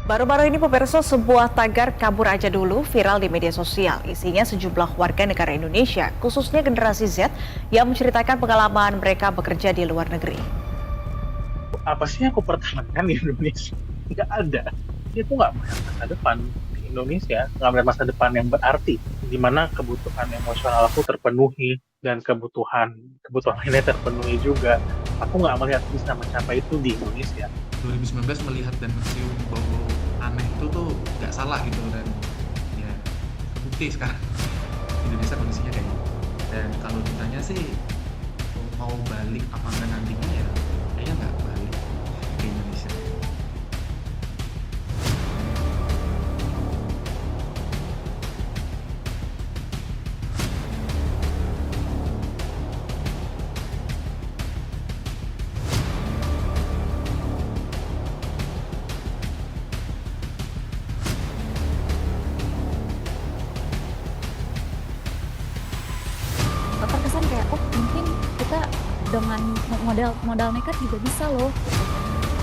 Baru-baru ini pemirsa sebuah tagar kabur aja dulu viral di media sosial. Isinya sejumlah warga negara Indonesia, khususnya generasi Z, yang menceritakan pengalaman mereka bekerja di luar negeri. Apa sih yang aku pertahankan di Indonesia? Nggak ada. Dia tuh nggak melihat masa depan di Indonesia, nggak melihat masa depan yang berarti, di mana kebutuhan emosional aku terpenuhi dan kebutuhan kebutuhan lainnya terpenuhi juga. Aku nggak melihat bisa mencapai itu di Indonesia. 2019 melihat dan mencium bau-bau aneh itu tuh nggak salah gitu, dan ya bukti sekarang Indonesia kondisinya kayak gitu. Dan kalau ditanya sih mau balik apa enggak nantinya, ya kayaknya nggak balik ke Indonesia. Terkesan kayak oh mungkin kita dengan modal modal nekat juga bisa loh.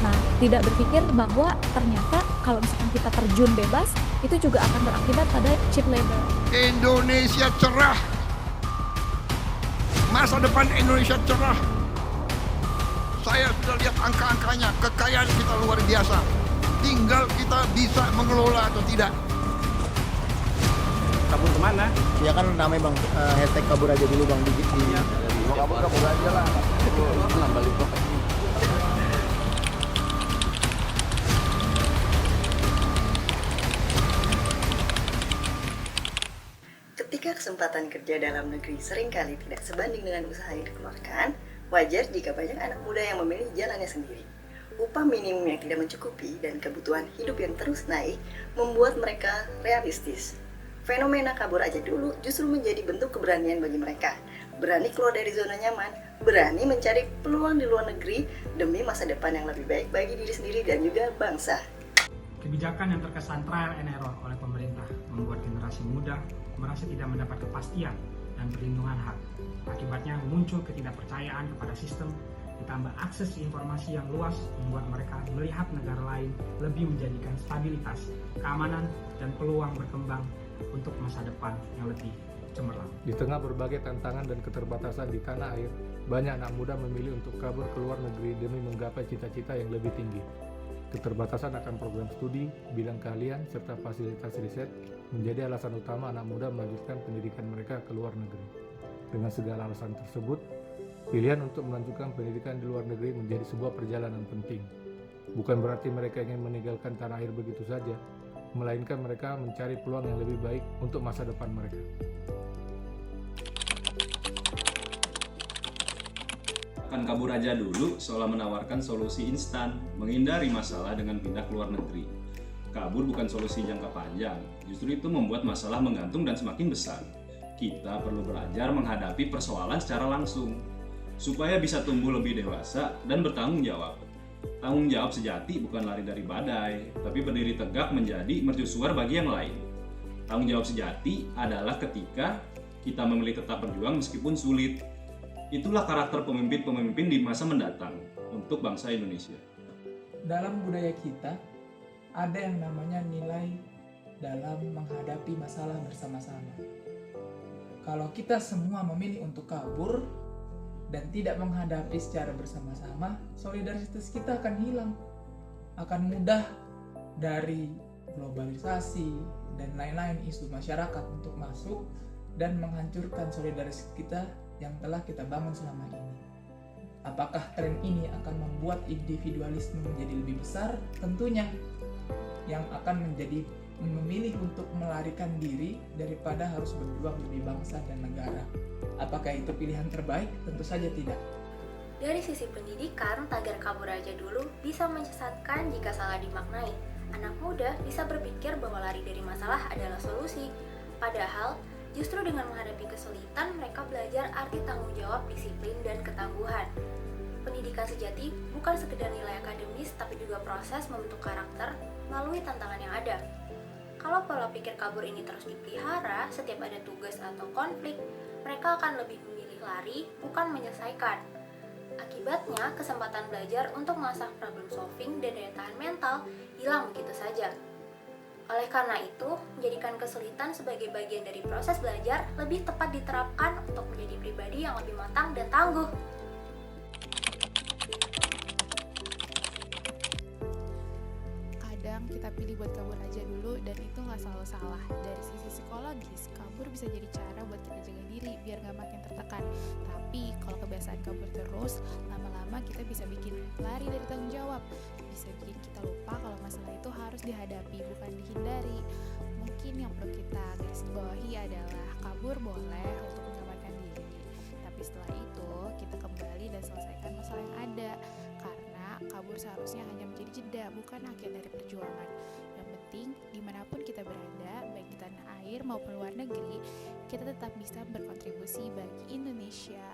Nah, tidak berpikir bahwa ternyata kalau misalkan kita terjun bebas itu juga akan berakibat pada cheap labor. Indonesia cerah. Masa depan Indonesia cerah. Saya sudah lihat angka-angkanya, kekayaan kita luar biasa. Tinggal kita bisa mengelola atau tidak. Kabur kemana? Ya kan namanya bang, hashtag kabur aja dulu bang di Mau kabur aja lah. Pulang balik kok. Ketika kesempatan kerja dalam negeri seringkali tidak sebanding dengan usaha yang dikeluarkan, wajar jika banyak anak muda yang memilih jalannya sendiri. Upah minimum yang tidak mencukupi dan kebutuhan hidup yang terus naik membuat mereka realistis. Fenomena kabur aja dulu justru menjadi bentuk keberanian bagi mereka. Berani keluar dari zona nyaman, berani mencari peluang di luar negeri demi masa depan yang lebih baik bagi diri sendiri dan juga bangsa. Kebijakan yang terkesan trial and error oleh pemerintah membuat generasi muda merasa tidak mendapat kepastian dan perlindungan hak. Akibatnya muncul ketidakpercayaan kepada sistem, ditambah akses informasi yang luas membuat mereka melihat negara lain lebih menjadikan stabilitas, keamanan, dan peluang berkembang untuk masa depan yang lebih cemerlang. Di tengah berbagai tantangan dan keterbatasan di tanah air, banyak anak muda memilih untuk kabur ke luar negeri demi menggapai cita-cita yang lebih tinggi. Keterbatasan akan program studi, bidang keahlian, serta fasilitas riset menjadi alasan utama anak muda melanjutkan pendidikan mereka ke luar negeri. Dengan segala alasan tersebut, pilihan untuk melanjutkan pendidikan di luar negeri menjadi sebuah perjalanan penting. Bukan berarti mereka ingin meninggalkan tanah air begitu saja, melainkan mereka mencari peluang yang lebih baik untuk masa depan mereka. Akan kabur aja dulu seolah menawarkan solusi instan, menghindari masalah dengan pindah ke luar negeri. Kabur bukan solusi jangka panjang, justru itu membuat masalah menggantung dan semakin besar. Kita perlu belajar menghadapi persoalan secara langsung, supaya bisa tumbuh lebih dewasa dan bertanggung jawab. Tanggung jawab sejati bukan lari dari badai, tapi berdiri tegak menjadi mercusuar bagi yang lain. Tanggung jawab sejati adalah ketika kita memilih tetap berjuang meskipun sulit. Itulah karakter pemimpin-pemimpin di masa mendatang untuk bangsa Indonesia. Dalam budaya kita, ada yang namanya nilai dalam menghadapi masalah bersama-sama. Kalau kita semua memilih untuk kabur dan tidak menghadapi secara bersama-sama, solidaritas kita akan hilang. Akan mudah dari globalisasi dan lain-lain isu masyarakat untuk masuk dan menghancurkan solidaritas kita yang telah kita bangun selama ini. Apakah tren ini akan membuat individualisme menjadi lebih besar? Tentunya. Yang akan menjadi memilih untuk melarikan diri daripada harus berjuang demi bangsa dan negara. Apakah itu pilihan terbaik? Tentu saja tidak. Dari sisi pendidikan, tagar kabur aja dulu bisa menyesatkan jika salah dimaknai. Anak muda bisa berpikir bahwa lari dari masalah adalah solusi. Padahal, justru dengan menghadapi kesulitan, mereka belajar arti tanggung jawab, disiplin, dan ketangguhan. Pendidikan sejati bukan sekedar nilai akademis, tapi juga proses membentuk karakter melalui tantangan yang ada. Kalau pola pikir kabur ini terus dipelihara, setiap ada tugas atau konflik, mereka akan lebih memilih lari, bukan menyelesaikan. Akibatnya, kesempatan belajar untuk mengasah problem solving dan daya tahan mental hilang begitu saja. Oleh karena itu, menjadikan kesulitan sebagai bagian dari proses belajar lebih tepat diterapkan untuk menjadi pribadi yang lebih matang dan tangguh. Kadang kita pilih buat kabur aja dulu dan itu nggak selalu salah. Dari sisi psikologis, kabur bisa jadi cara buat kita jaga diri biar nggak makin tertekan. Tapi kalau kebiasaan kabur terus, lama-lama kita bisa bikin lari dari tanggung jawab. Bisa bikin kita lupa kalau masalah itu harus dihadapi, bukan dihindari. Mungkin yang perlu kita garis bawahi adalah kabur boleh untuk menyelamatkan diri. Tapi setelah itu, kita kembali dan selesaikan masalah yang ada. Karena kabur seharusnya hanya menjadi jeda, bukan akhir dari perjuangan. Yang penting, dimanapun kita berada, baik di tanah air maupun luar negeri, kita tetap bisa berkontribusi bagi Indonesia.